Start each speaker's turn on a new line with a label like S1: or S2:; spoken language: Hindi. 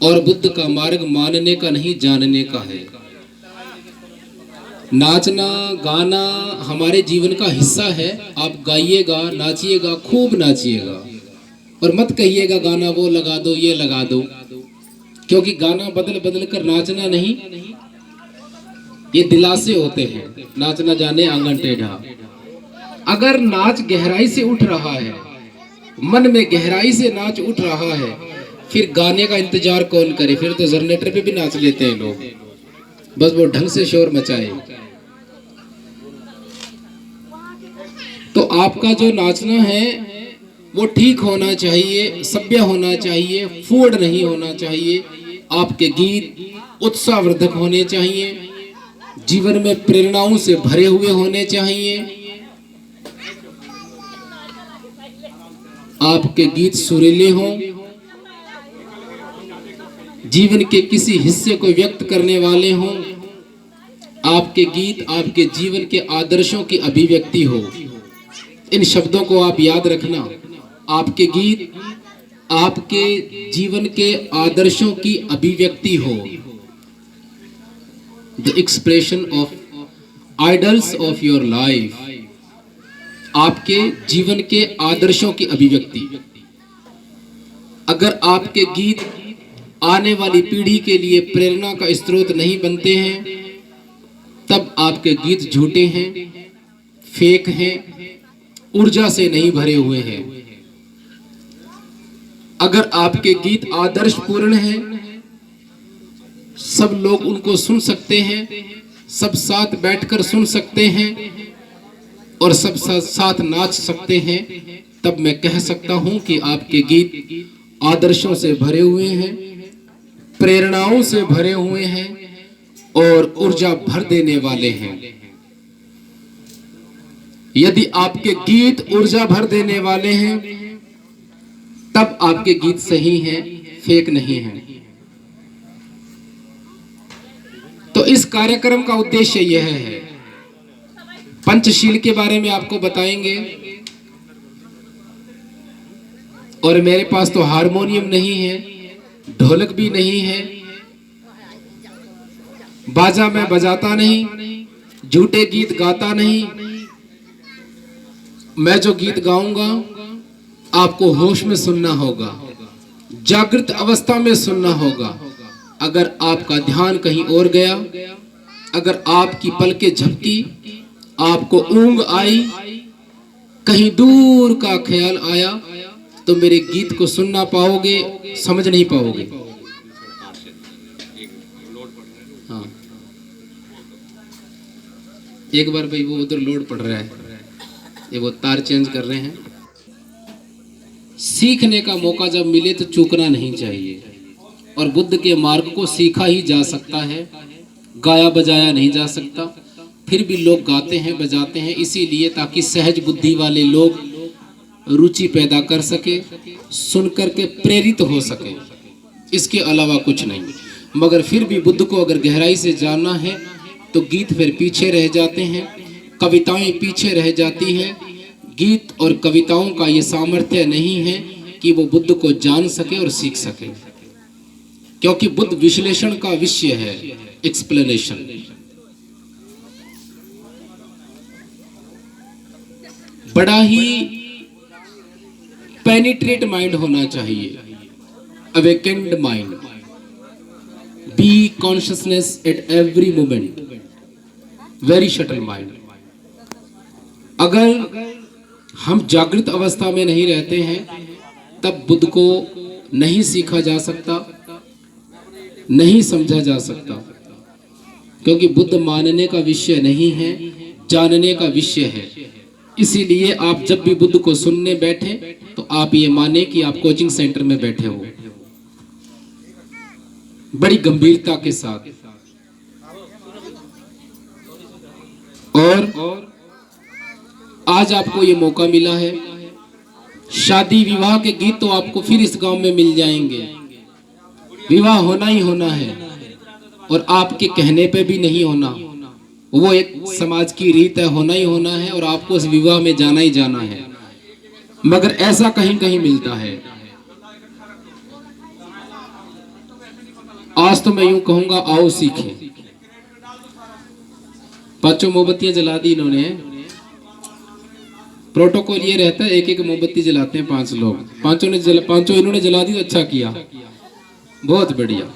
S1: और बुद्ध का मार्ग मानने का नहीं जानने का है। नाचना गाना हमारे जीवन का हिस्सा है। आप गाइएगा, नाचिएगा, खूब नाचिएगा, और मत कहिएगा गाना वो लगा दो ये लगा दो, क्योंकि गाना बदल बदल कर नाचना नहीं, ये दिलासे होते हैं। नाचना जाने आंगन टेढ़ा। अगर नाच गहराई से उठ रहा है, मन में गहराई से नाच उठ रहा है, फिर गाने का इंतजार कौन करे? फिर तो जनरेटर पे भी नाच लेते हैं लोग, बस वो ढंग से शोर मचाए। तो आपका जो नाचना है वो ठीक होना चाहिए, सभ्य होना चाहिए, फूड नहीं होना चाहिए। आपके गीत उत्साहवर्धक होने चाहिए, जीवन में प्रेरणाओं से भरे हुए होने चाहिए। आपके गीत सुरीले हों, जीवन के किसी हिस्से को व्यक्त करने वाले हों। आपके गीत आपके जीवन के आदर्शों की अभिव्यक्ति हो। इन शब्दों को आप याद रखना। आपके गीत आपके जीवन के आदर्शों की अभिव्यक्ति हो। The expression of idols of your life. आपके जीवन के आदर्शों की अभिव्यक्ति। अगर आपके गीत आने वाली पीढ़ी के लिए प्रेरणा का स्रोत नहीं बनते हैं, तब आपके गीत झूठे हैं, फेक हैं, ऊर्जा से नहीं भरे हुए हैं। अगर आपके गीत आदर्शपूर्ण हैं, सब लोग उनको सुन सकते हैं, सब साथ बैठकर सुन सकते हैं और सब साथ नाच सकते हैं, तब मैं कह सकता हूं कि आपके गीत आदर्शों से भरे हुए हैं, प्रेरणाओं से भरे हुए हैं और ऊर्जा भर देने वाले हैं। यदि आपके गीत ऊर्जा भर देने वाले हैं, तब आपके गीत सही हैं, फेक नहीं हैं। तो इस कार्यक्रम का उद्देश्य यह है, पंचशील के बारे में आपको बताएंगे। और मेरे पास तो हारमोनियम नहीं है, ढोलक भी नहीं है, बाजा मैं बजाता नहीं, झूठे गीत गाता नहीं। मैं जो गीत गाऊंगा आपको होश में सुनना होगा, जागृत अवस्था में सुनना होगा। अगर आपका ध्यान कहीं और गया, अगर आपकी पलकें झपकी, आपको ऊंग आई, कहीं दूर का ख्याल आया, तो मेरे गीत को सुन ना पाओगे, समझ नहीं पाओगे। हाँ, एक बार भाई वो उधर लोड पड़ रहा है, ये वो तार चेंज कर रहे हैं। सीखने का मौका जब मिले तो चूकना नहीं चाहिए। और बुद्ध के मार्ग को सीखा ही जा सकता है, गाया बजाया नहीं जा सकता। फिर भी लोग गाते हैं, बजाते हैं, इसीलिए ताकि सहज बुद्धि वाले लोग रुचि पैदा कर सके, सुनकर के प्रेरित हो सके, इसके अलावा कुछ नहीं। मगर फिर भी बुद्ध को अगर गहराई से जानना है तो गीत फिर पीछे रह जाते हैं, कविताएं पीछे रह जाती हैं। गीत और कविताओं का ये सामर्थ्य नहीं है कि वो बुद्ध को जान सके और सीख सके, क्योंकि बुद्ध विश्लेषण का विषय है, एक्सप्लेनेशन। बड़ा ही पेनिट्रेट माइंड होना चाहिए, awakened mind, B consciousness at every moment, very shuttle mind. अगर हम जागृत अवस्था में नहीं रहते हैं, तब बुद्ध को नहीं सीखा जा सकता, नहीं समझा जा सकता, क्योंकि बुद्ध मानने का विषय नहीं है, जानने का विषय है। इसीलिए आप जब भी बुद्ध को सुनने बैठे तो आप ये माने कि आप कोचिंग सेंटर में बैठे हो, बड़ी गंभीरता के साथ। और आज आपको ये मौका मिला है, शादी विवाह के गीत तो आपको फिर इस गांव में मिल जाएंगे। विवाह होना ही होना है, और आपके कहने पे भी नहीं होना, वो एक समाज की रीत है, होना ही होना है, और आपको उस विवाह में जाना ही जाना है। मगर ऐसा कहीं कहीं मिलता है। आज तो मैं यूं कहूंगा, आओ सीखें। पांचों मोमबत्तियां जला दी इन्होंने। प्रोटोकॉल ये रहता है, एक एक मोमबत्ती जलाते हैं 5 लोग। पांचों इन्होंने जला दी तो अच्छा किया, बहुत बढ़िया।